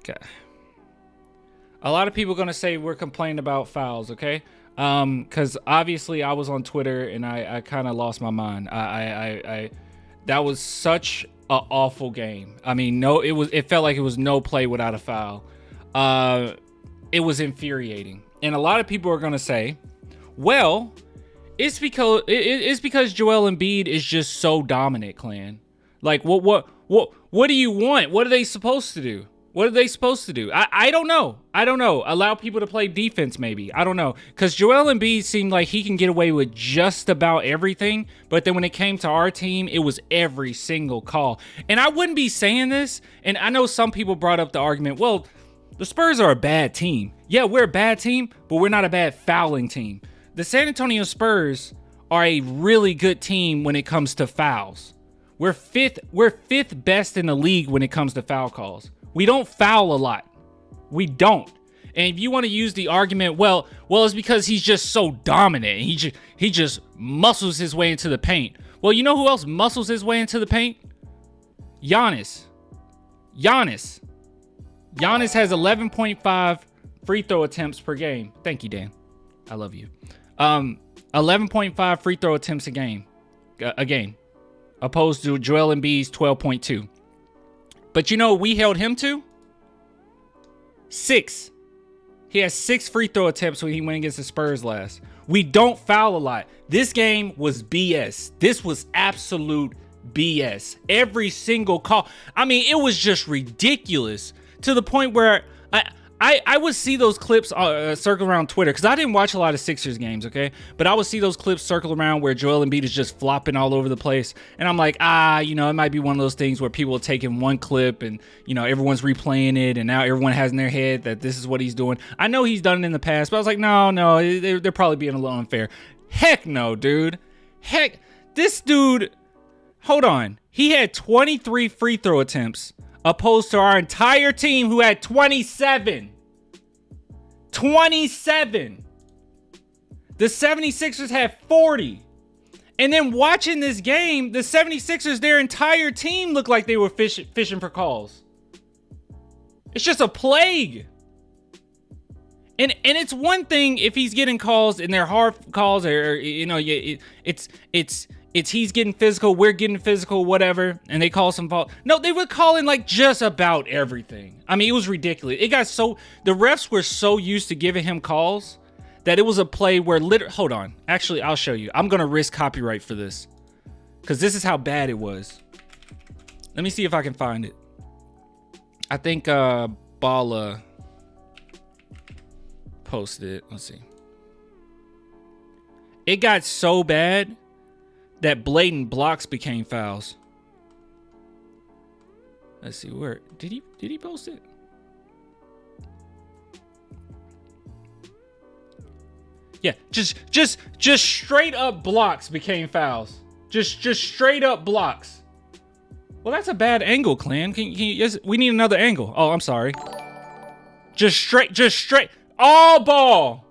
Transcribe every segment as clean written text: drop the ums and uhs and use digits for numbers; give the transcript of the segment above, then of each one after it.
Okay. A lot of people are going to say we're complaining about fouls, okay? Because obviously I was on Twitter and I kind of lost my mind. I that was such an awful game. I mean, it felt like it was no play without a foul. It was infuriating. And a lot of people are going to say, well, it's because Joel Embiid is just so dominant, Clan. Like, what do you want? What are they supposed to do? What are they supposed to do? I don't know. Allow people to play defense, maybe. I don't know. Because Joel Embiid seemed like he can get away with just about everything. But then when it came to our team, it was every single call. And I wouldn't be saying this. And I know some people brought up the argument, well, the Spurs are a bad team. Yeah, we're a bad team, but we're not a bad fouling team. The San Antonio Spurs are a really good team when it comes to fouls. We're fifth best in the league when it comes to foul calls. We don't foul a lot. We don't. And if you want to use the argument, well, it's because he's just so dominant. He just muscles his way into the paint. Well, you know who else muscles his way into the paint? Giannis. Giannis has 11.5 free throw attempts per game. Thank you, Dan. I love you. 11.5 free throw attempts a game, opposed to Joel Embiid's 12.2. But you know what we held him to? 6. He has 6 free throw attempts when he went against the Spurs last. We don't foul a lot. This game was BS. This was absolute BS. Every single call. I mean, it was just ridiculous to the point where I would see those clips circle around Twitter, because I didn't watch a lot of Sixers games, okay? But I would see those clips circle around where Joel Embiid is just flopping all over the place. And I'm like, it might be one of those things where people are taking one clip and, everyone's replaying it, and now everyone has in their head that this is what he's doing. I know he's done it in the past, but I was like, no, they're probably being a little unfair. Heck no, dude. Heck, this dude, hold on. He had 23 free throw attempts, opposed to our entire team who had 27. 27. The 76ers had 40. And then watching this game, the 76ers, their entire team looked like they were fishing for calls. It's just a plague. And it's one thing if he's getting calls and they're hard calls, or it's he's getting physical, we're getting physical, whatever, and they call some fault. No, they were calling like just about everything. I mean, it was ridiculous. The refs were so used to giving him calls that it was a play where hold on. Actually, I'll show you. I'm going to risk copyright for this, because this is how bad it was. Let me see if I can find it. I think Bala posted it. Let's see. It got so bad that blatant blocks became fouls. Let's see, where did he post it? Yeah, just straight up blocks became fouls. Just straight up blocks. Well, that's a bad angle, Clan. We need another angle. Oh, I'm sorry. Just straight. All ball,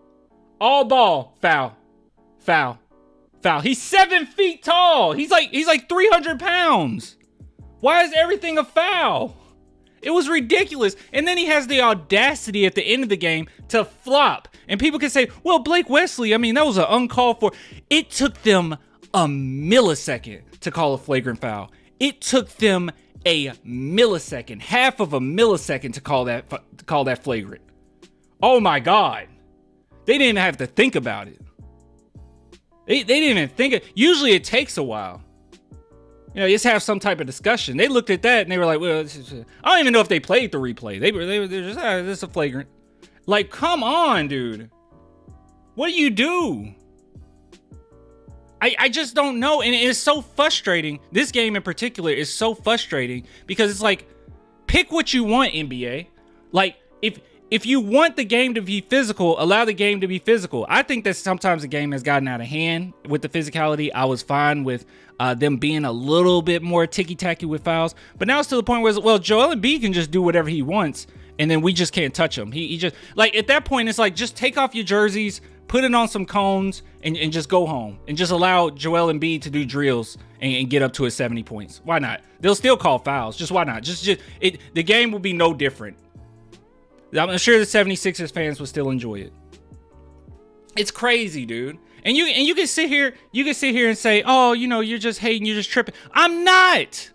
foul. He's 7 feet tall. He's like 300 pounds. Why is everything a foul? It was ridiculous. And then he has the audacity at the end of the game to flop. And people can say, well, Blake Wesley, I mean, that was an uncalled for. It took them a millisecond to call a flagrant foul. It took them a millisecond, half of a millisecond to call that flagrant. Oh my God. They didn't have to think about it. They didn't even think it. Usually it takes a while. Just have some type of discussion. They looked at that and they were like, well, I don't even know if they played the replay. They were just, this is a flagrant. Like, come on, dude. What do you do? I just don't know. And it is so frustrating. This game in particular is so frustrating because it's like, pick what you want, NBA. Like, if you want the game to be physical, allow the game to be physical. I think that sometimes the game has gotten out of hand with the physicality. I was fine with them being a little bit more ticky-tacky with fouls. But now it's to the point where, well, Joel Embiid can just do whatever he wants, and then we just can't touch him. He just, like, at that point, it's like, just take off your jerseys, put it on some cones, and just go home. And just allow Joel Embiid to do drills and get up to his 70 points. Why not? They'll still call fouls. Just why not? The game will be no different. I'm sure the 76ers fans would still enjoy it. It's crazy, dude. And you can sit here and say, oh, you're just hating, you're just tripping. I'm not.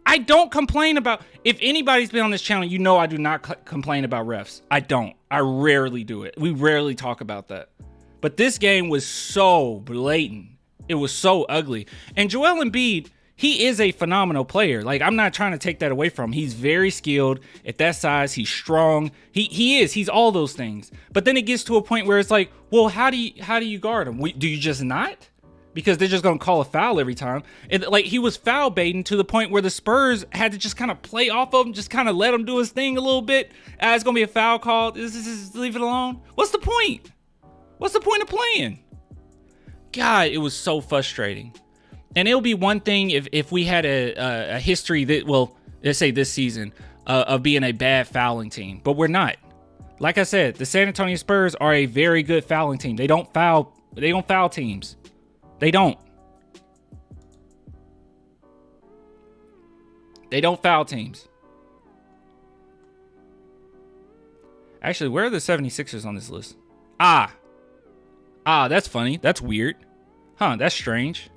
I don't complain about, if anybody's been on this channel, I do not complain about refs. I don't. I rarely do it. We rarely talk about that. But this game was so blatant. It was so ugly. And Joel Embiid, he is a phenomenal player. Like, I'm not trying to take that away from him. He's very skilled. At that size, he's strong. He's all those things. But then it gets to a point where it's like, well, how do you guard him? Do you just not? Because they're just going to call a foul every time. Like, he was foul baiting to the point where the Spurs had to just kind of play off of him, just kind of let him do his thing a little bit. It's going to be a foul call. Just leave it alone. What's the point? What's the point of playing? God, it was so frustrating. And it'll be one thing if we had a history that, well, let's say this season, of being a bad fouling team. But we're not. Like I said, the San Antonio Spurs are a very good fouling team. They don't foul teams. They don't. They don't foul teams. Actually, where are the 76ers on this list? That's funny. That's weird. That's strange.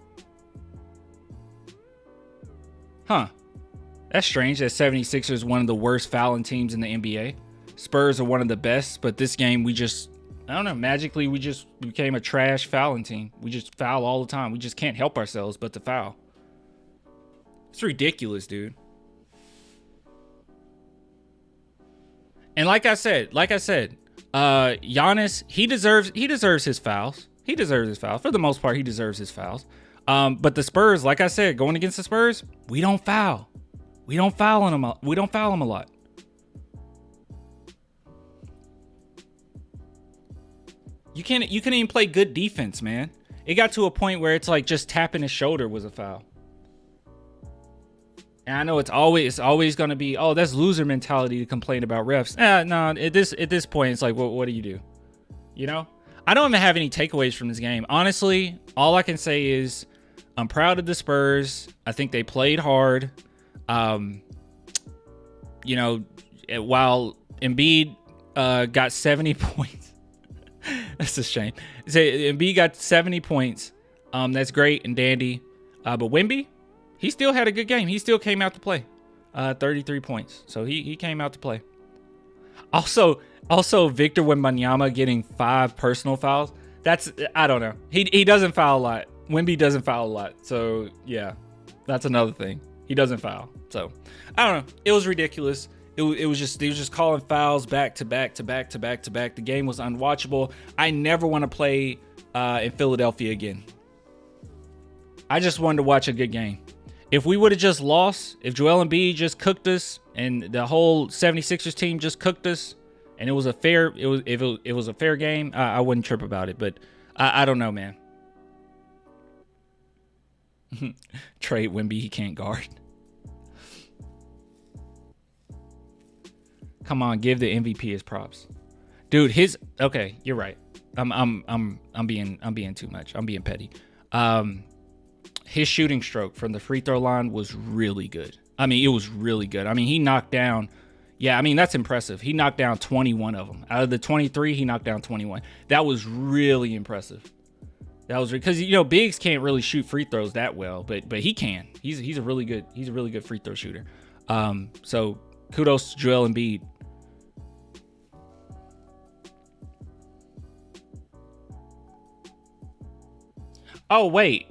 That's strange that 76ers is one of the worst fouling teams in the NBA. Spurs are one of the best, but this game I don't know, magically we just became a trash fouling team. We just foul all the time. We just can't help ourselves but to foul. It's ridiculous, dude. And like I said, Giannis, he deserves his fouls. He deserves his fouls. For the most part, he deserves his fouls. But the Spurs, like I said, going against the Spurs, we don't foul. We don't foul them a lot. You can't even play good defense, man. It got to a point where it's like just tapping his shoulder was a foul. And I know it's always going to be, oh, that's loser mentality to complain about refs. No, at this point, it's like, what do you do? I don't even have any takeaways from this game. Honestly, all I can say is I'm proud of the Spurs. I think they played hard. While Embiid got 70 points. That's a shame. Embiid got 70 points. That's great and dandy. But Wemby, he still had a good game. He still came out to play. 33 points. So he came out to play. Also Victor Wembanyama getting 5 personal fouls. I don't know. He doesn't foul a lot. Wemby doesn't foul a lot. So yeah, that's another thing. He doesn't foul. So I don't know. It was ridiculous. They was just calling fouls back to back. The game was unwatchable. I never want to play in Philadelphia again. I just wanted to watch a good game. If we would have just lost, if Joel Embiid just cooked us and the whole 76ers team just cooked us, and it was a fair game, I wouldn't trip about it. But I don't know, man. Trade Wemby, he can't guard. Come on, give the MVP his props, dude. Okay, you're right. I'm being too much. I'm being petty. His shooting stroke from the free throw line was really good. I mean, it was really good. I mean, he knocked down. Yeah, I mean, that's impressive. He knocked down 21 of them. Out of the 23, he knocked down 21. That was really impressive. That was because bigs can't really shoot free throws that well, but he can. He's a really good free throw shooter. So kudos to Joel Embiid. Oh, wait.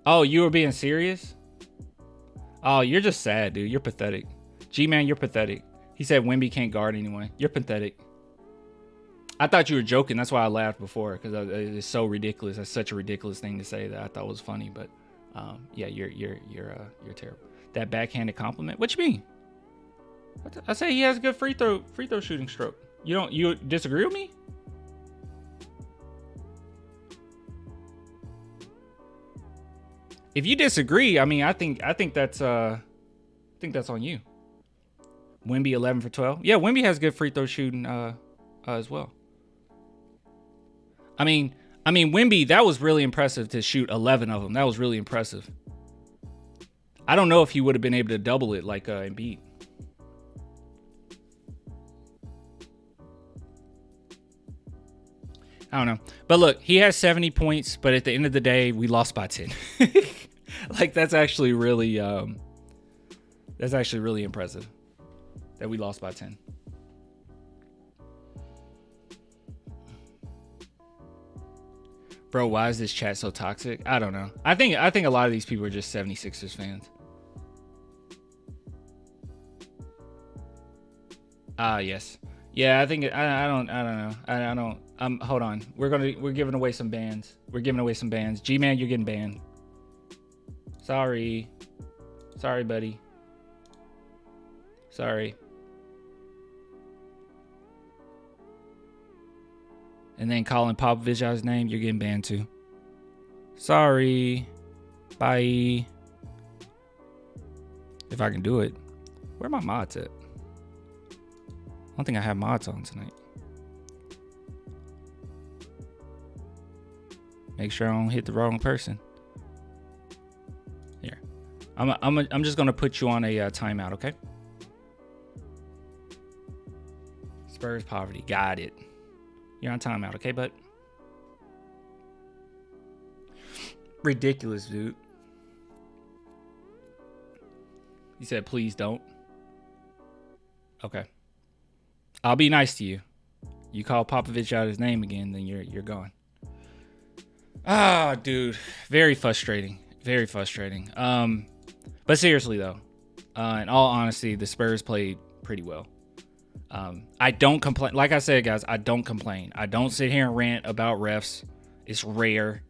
Oh, you were being serious? Oh, you're just sad, dude. You're pathetic. G-Man, you're pathetic. He said Wemby can't guard anyone. You're pathetic. I thought you were joking. That's why I laughed before, because it's so ridiculous. That's such a ridiculous thing to say that I thought was funny. But yeah, you're terrible. That backhanded compliment. What you mean? I say he has a good free throw shooting stroke. You disagree with me? If you disagree, I mean, I think that's on you. Wemby 11 for 12. Yeah, Wemby has good free throw shooting as well. I mean, Wemby, that was really impressive to shoot 11 of them. That was really impressive. I don't know if he would have been able to double it like Embiid. I don't know. But look, he has 70 points, but at the end of the day, we lost by 10. Like, that's actually really impressive that we lost by 10. Bro, why is this chat so toxic? I don't know. I think a lot of these people are just 76ers fans. Yes. Yeah, I think I don't know. Hold on. We're giving away some bands. G-Man, you're getting banned. Sorry, buddy. Sorry. And then calling Popovich out his name, you're getting banned too. Sorry. Bye. If I can do it. Where are my mods at? I don't think I have mods on tonight. Make sure I don't hit the wrong person. Here. I'm just gonna put you on a timeout, okay? Spurs poverty. Got it. You're on timeout, okay, bud? Ridiculous, dude. He said, please don't. Okay. I'll be nice to you. You call Popovich out his name again, then you're gone. Ah, dude. Very frustrating. Very frustrating. But seriously, though, in all honesty, the Spurs played pretty well. I don't complain. Like I said, guys, I don't complain. I don't sit here and rant about refs. It's rare.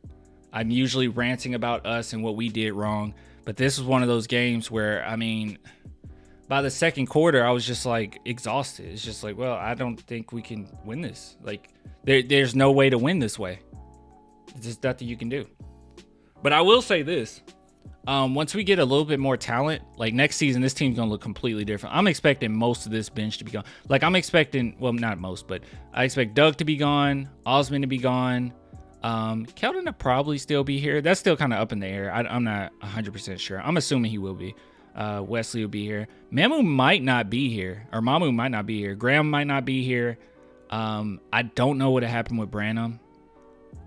I'm usually ranting about us and what we did wrong. But this was one of those games where, I mean, by the second quarter, I was just like exhausted. It's just like, well, I don't think we can win this. Like, there's no way to win this way. There's just nothing you can do. But I will say this. Once we get a little bit more talent, like next season, this team's going to look completely different. I'm expecting most of this bench to be gone. Like, I'm expecting, well, not most, but I expect Doug to be gone, Osman to be gone. Keldon to probably still be here. That's still kind of up in the air. I'm not 100% sure. I'm assuming he will be. Wesley will be here. Mamu might not be here, or Mamu might not be here. Graham might not be here. I don't know what happened with Branham.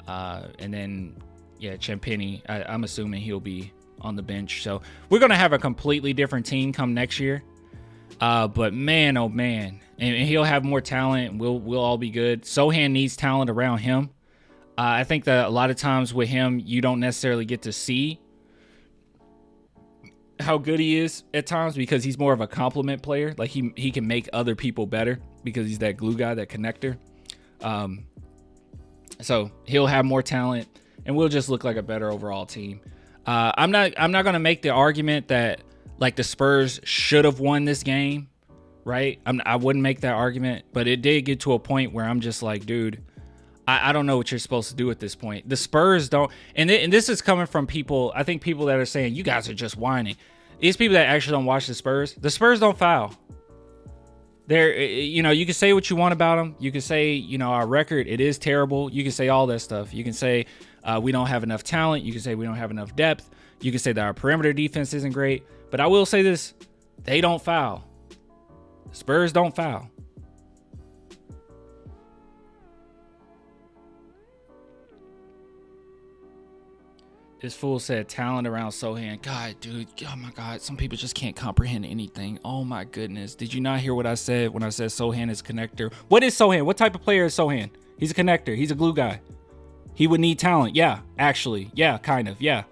And then, yeah, Champagny, I'm assuming he'll be on the bench. So we're going to have a completely different team come next year. But man, oh man, and he'll have more talent. We'll all be good. Sohan needs talent around him. I think that a lot of times with him, you don't necessarily get to see how good he is at times because he's more of a compliment player. Like he can make other people better because he's that glue guy, that connector. So he'll have more talent and we'll just look like a better overall team. I'm not going to make the argument that like the Spurs should have won this game, right? I wouldn't make that argument, but it did get to a point where I'm just like, dude, I don't know what you're supposed to do at this point. The Spurs don't, and this is coming from people, I think people that are saying, you guys are just whining. These people that actually don't watch the Spurs don't foul. They're, you can say what you want about them. You can say, our record, it is terrible. You can say all that stuff. You can say we don't have enough talent. You can say we don't have enough depth. You can say that our perimeter defense isn't great. But I will say this, they don't foul. Spurs don't foul. This fool said talent around Sohan. God, dude. Oh, my God. Some people just can't comprehend anything. Oh, my goodness. Did you not hear what I said when I said Sohan is a connector? What is Sohan? What type of player is Sohan? He's a connector. He's a glue guy. He would need talent. Yeah, actually. Yeah, kind of. Yeah.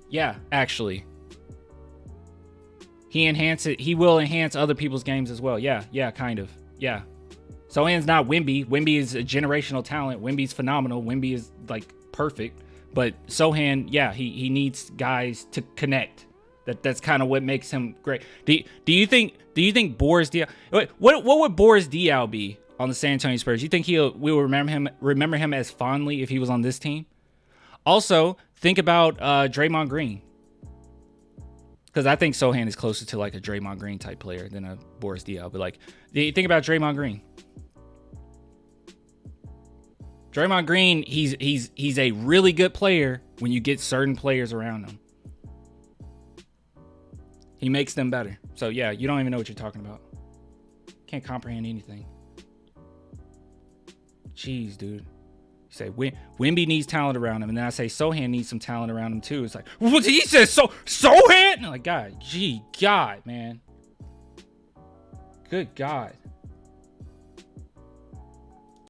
Yeah, actually. He will enhance other people's games as well. Yeah, kind of. Yeah. Sohan's not Wemby. Wemby is a generational talent. Wemby's phenomenal. Wemby is, like, perfect. But Sohan, yeah, he needs guys to connect. That's kind of what makes him great. Do you think Boris Diaw? What would Boris Diaw be on the San Antonio Spurs? You think we will remember him as fondly if he was on this team? Also, think about Draymond Green, because I think Sohan is closer to like a Draymond Green type player than a Boris Diaw. But like, think about Draymond Green. Draymond Green, he's a really good player when you get certain players around him. He makes them better. So yeah, you don't even know what you're talking about. Can't comprehend anything. Jeez, dude. You say Wemby needs talent around him, and then I say Sohan needs some talent around him too. It's like, what he says? Sohan? And I'm like, God, man, good God.